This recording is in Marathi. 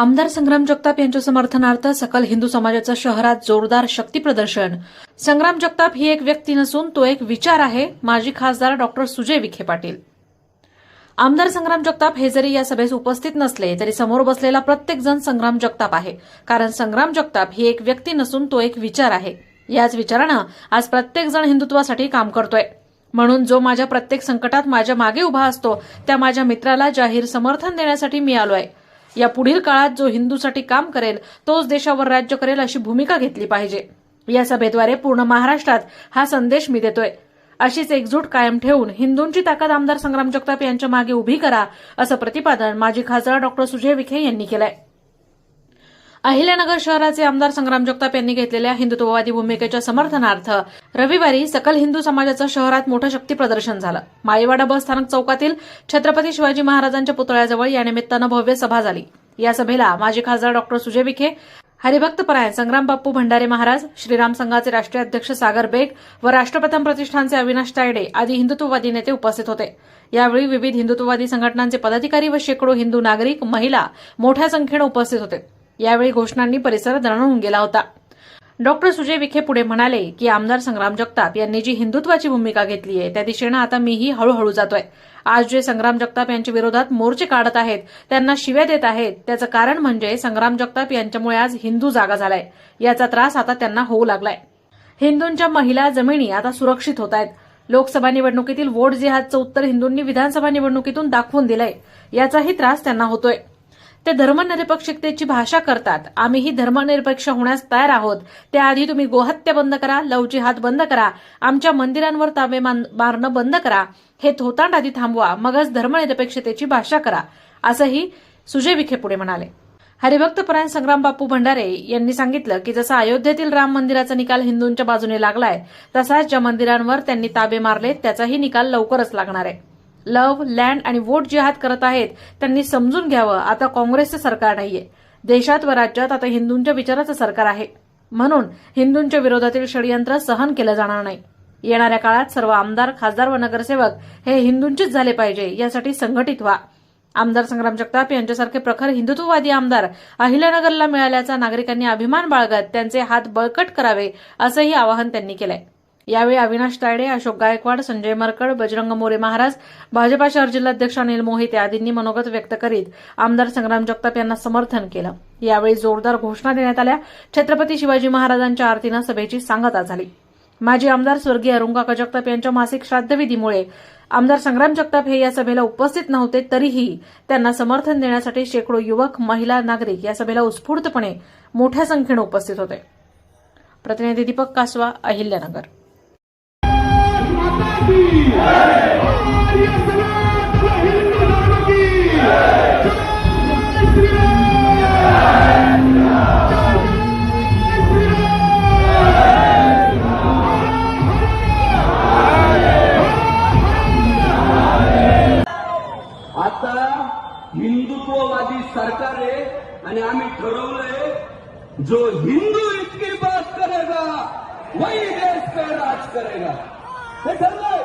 आमदार संग्राम जगताप यांच्या समर्थनार्थ सकल हिंदू समाजाचं शहरात जोरदार शक्ती प्रदर्शन। संग्राम जगताप ही एक व्यक्ती नसून तो एक विचार आहे, माजी खासदार डॉक्टर सुजय विखे पाटील। आमदार संग्राम जगताप हे जरी या सभेस उपस्थित नसले तरी समोर बसलेला प्रत्येक जण संग्राम जगताप आहे, कारण संग्राम जगताप ही एक व्यक्ती नसून तो एक विचार आहे। याच विचारानं आज प्रत्येक जण हिंदुत्वासाठी काम करतोय। म्हणून जो माझ्या प्रत्येक संकटात माझ्या मागे उभा असतो त्या माझ्या मित्राला जाहीर समर्थन देण्यासाठी मी आलोय। या पुढील काळात जो हिंदूसाठी काम करेल तोच देशावर राज्य करेल अशी भूमिका घेतली पाहिजे। या सभेद्वारे पूर्ण महाराष्ट्रात हा संदेश मी देतोय। अशीच एकजूट कायम ठेवून हिंदूंची ताकद आमदार संग्राम जगताप यांच्या मागे उभी करा, असं प्रतिपादन माजी खासदार डॉक्टर सुजय विखे यांनी केलंय। अहिल्यानगर शहराचे आमदार संग्राम जगताप यांनी घेतलेल्या हिंदुत्ववादी भूमिकेच्या समर्थनार्थ रविवारी सकल हिंदू समाजाचं शहरात मोठं शक्ती प्रदर्शन झालं। माळीवाडा बस स्थानक चौकातील छत्रपती शिवाजी महाराजांच्या पुतळ्याजवळ या निमित्तानं भव्य सभा झाली। या सभेला माजी खासदार डॉक्टर सुजय विखे, हरिभक्तपरायण संग्राम बाप्पू भंडारे महाराज, श्रीराम संघाचे राष्ट्रीय अध्यक्ष सागर बेग व राष्ट्रप्रथम प्रतिष्ठानचे अविनाश तायडे आदी हिंदुत्ववादी नेते उपस्थित होते। यावेळी विविध हिंदुत्ववादी संघटनांचे पदाधिकारी व शेकडो हिंदू नागरिक, महिला मोठ्या संख्येने उपस्थित होते। यावेळी घोषणांनी परिसर दणाणून गेला होता। डॉक्टर सुजय विखे पुढे म्हणाले की आमदार संग्राम जगताप यांनी जी हिंदुत्वाची भूमिका घेतली आहे त्या दिशेनं आता मीही हळूहळू जातोय। आज जे संग्राम जगताप यांच्या विरोधात मोर्चे काढत आहेत, त्यांना शिव्या देत आहेत, त्याचं कारण म्हणजे संग्राम जगताप यांच्यामुळे आज हिंदू जागा झालाय। याचा त्रास आता त्यांना होऊ लागलाय। हिंदूंच्या महिला, जमिनी आता सुरक्षित होत आहेत। लोकसभा निवडणुकीतील वोट जिहादचं उत्तर हिंदूंनी विधानसभा निवडणुकीतून दाखवून दिलंय। याचाही त्रास त्यांना होतोय। ते धर्मनिरपेक्षतेची भाषा करतात। आम्हीही धर्मनिरपेक्ष होण्यास तयार आहोत। त्याआधी तुम्ही गोहत्या बंद करा, लव जिहाद बंद करा, आमच्या मंदिरांवर ताबे मारणं बंद करा, हे थोतांड आधी थांबवा, मगच धर्मनिरपेक्षतेची भाषा करा, असंही सुजय विखे पुढे म्हणाले। हरिभक्तपरायण संग्राम बाप्पू भंडारे यांनी सांगितलं की जसा अयोध्येतील राम मंदिराचा निकाल हिंदूंच्या बाजूने लागलाय, तसाच ज्या मंदिरांवर त्यांनी ताबे मारले त्याचाही निकाल लवकरच लागणार आहे। लव, लँड आणि वोट जिहाद करत आहेत त्यांनी समजून घ्यावं, आता काँग्रेसचं सरकार नाहीये, देशात व राज्यात आता हिंदूंच्या विचाराचं सरकार आहे। म्हणून हिंदूंच्या विरोधातील षडयंत्र सहन केलं जाणार नाही। येणाऱ्या काळात सर्व आमदार, खासदार व नगरसेवक हे हिंदूंचेच झाले पाहिजे, यासाठी संघटित व्हा। आमदार संग्राम जगताप यांच्यासारखे प्रखर हिंदुत्ववादी आमदार अहिल्यानगरला मिळाल्याचा नागरिकांनी अभिमान बाळगत त्यांचे हात बळकट करावे, असंही आवाहन त्यांनी केलंय। यावेळी अविनाश तायडे, अशोक गायकवाड, संजय मरकड, बजरंग मोरे महाराज, भाजपा शहर जिल्हाध्यक्ष अनिल मोहिते आदींनी मनोगत व्यक्त करीत आमदार संग्राम जगताप यांना समर्थन केलं। यावेळी जोरदार घोषणा देण्यात आल्या। छत्रपती शिवाजी महाराजांच्या आरतीनं सभेची सांगता झाली। माजी आमदार स्वर्गीय अरुंगा जगताप यांच्या मासिक श्राद्धविधीमुळे आमदार संग्राम जगताप हे या सभेला उपस्थित नव्हते, तरीही त्यांना समर्थन देण्यासाठी शेकडो युवक, महिला, नागरिक या सभेला उत्स्फूर्तपणे मोठ्या संख्येने उपस्थित होते। प्रतिनिधी दीपक कासवा, अहिल्यानगर। आता हिंदुत्ववादी सरकार आहे आणि आम्ही ठरवलंय जो हिंदू इसकी बात करेगा वही देश पे राज करेगा, हे ठरलंय।